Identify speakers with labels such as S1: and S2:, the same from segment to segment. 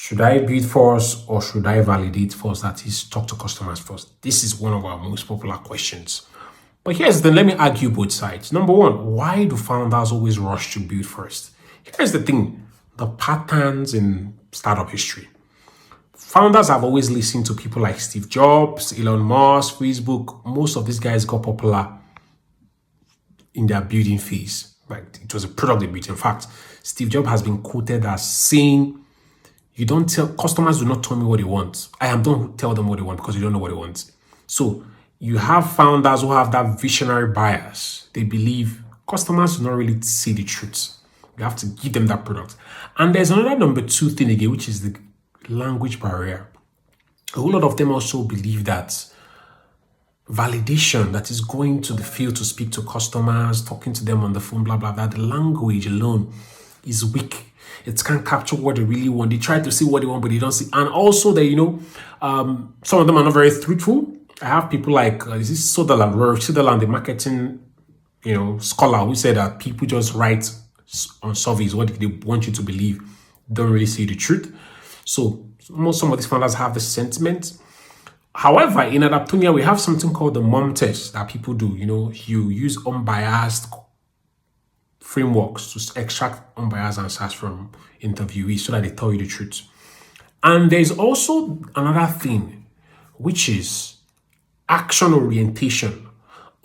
S1: Should I build first or should I validate first? That is, talk to customers first. This is one of our most popular questions. But here's the let me argue both sides. Number one, why do founders always rush to build first? Here's the thing, the patterns in startup history. Founders have always listened to people like Steve Jobs, Elon Musk, Facebook. Most of these guys got popular in their building phase. Right? It was a product they built. In fact, Steve Jobs has been quoted as saying, you don't tell customers, do not tell me what they want. Don't tell them what they want because you don't know what they want. So you have founders who have that visionary bias. They believe customers do not really see the truth. You have to give them that product. And there's another number two thing again, which is the language barrier. A whole lot of them also believe that validation, that is going to the field to speak to customers, talking to them on the phone, blah, blah, blah, the language alone is weak. It can't capture what they really want. They try to see what they want, but they don't see. And also that, some of them are not very truthful. I have people like, is this Sutherland, the marketing, scholar, who said that people just write on surveys what they want you to believe, don't really see the truth. So some of these founders have this sentiment. However, in Adaptonia, we have something called the MOM test that people do. You use unbiased frameworks to extract unbiased answers from interviewees so that they tell you the truth. And there's also another thing, which is action orientation.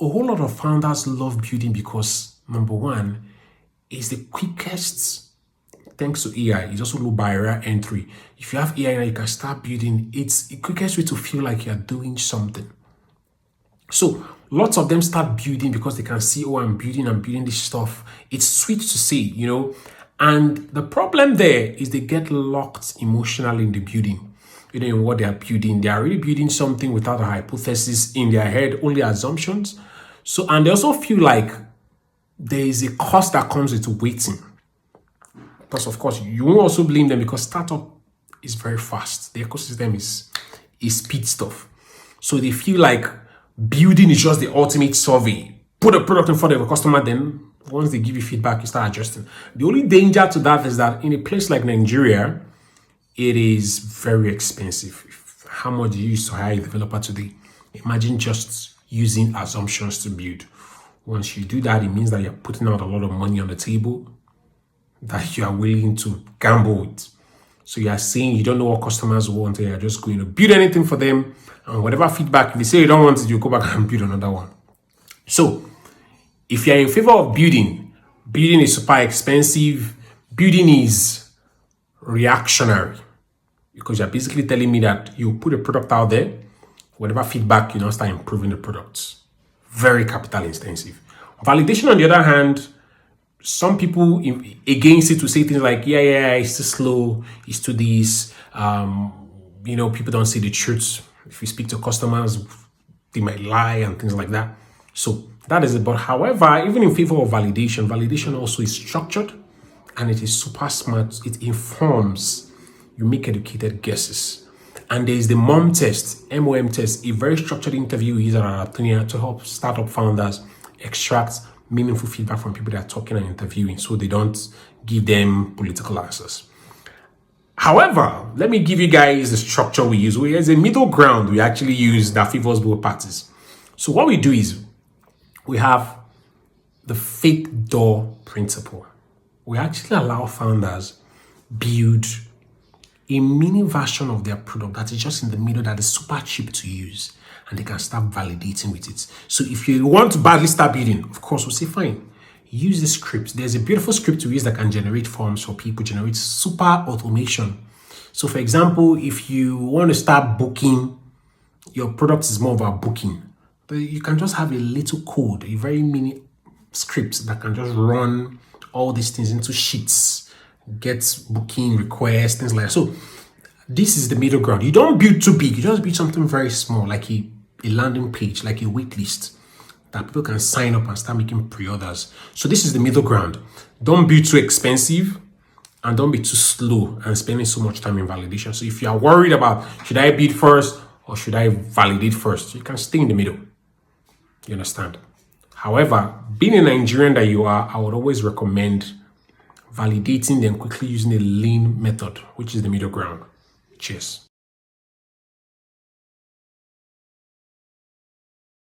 S1: A whole lot of founders love building because, number one, is the quickest, thanks to AI, it's also low barrier entry. If you have AI now, you can start building. It's the quickest way to feel like you're doing something. So lots of them start building because they can see, I'm building this stuff. It's sweet to see, And the problem there is they get locked emotionally in the building. In what they are building. They are really building something without a hypothesis in their head, only assumptions. So, and they also feel like there is a cost that comes with waiting. Plus, of course, you won't also blame them because startup is very fast. The ecosystem is speed stuff. So they feel like building is just the ultimate survey. Put a product in front of a customer, then once they give you feedback, you start adjusting. The only danger to that is that in a place like Nigeria, it is very expensive. How much do you use to hire a developer today? Imagine just using assumptions to build. Once you do that, it means that you're putting out a lot of money on the table that you are willing to gamble with. So you are saying you don't know what customers want and you're just going to build anything for them. And whatever feedback, if they say you don't want it, you go back and build another one. So if you're in favor of building is super expensive. Building is reactionary because you're basically telling me that you put a product out there, whatever feedback, start improving the products. Very capital intensive. Validation, on the other hand, some people against it to say things like, it's too slow, it's too this, people don't see the truth. If you speak to customers, they might lie and things like that. So that is it. But however, even in favor of validation also is structured and it is super smart. It informs, you make educated guesses. And there is the MOM test, MOM test, a very structured interview we use at Adaptonia to help startup founders extract meaningful feedback from people that are talking and interviewing so they don't give them political answers. However, let me give you guys the structure we use. There's a middle ground we actually use that favors both parties. So what we do is we have the fake door principle. We actually allow founders build a mini version of their product that is just in the middle, that is super cheap to use, and they can start validating with it. So if you want to badly start building, of course, we'll say, fine, use the script. There's a beautiful script to use that can generate forms for people, generate super automation. So for example, if you want to start booking, your product is more about booking, but you can just have a little code, a very mini script that can just run all these things into sheets, get booking requests, things like that. So this is the middle ground. You don't build too big. You just build something very small, like a landing page, like a wait list that people can sign up and start making pre-orders. So this is the middle ground. Don't build too expensive and don't be too slow and spending so much time in validation. So if you are worried about, should I build first or should I validate first, you can stay in the middle. You understand? However, being a Nigerian that you are, I would always recommend validating, then quickly using a lean method, which is the middle ground. Cheers.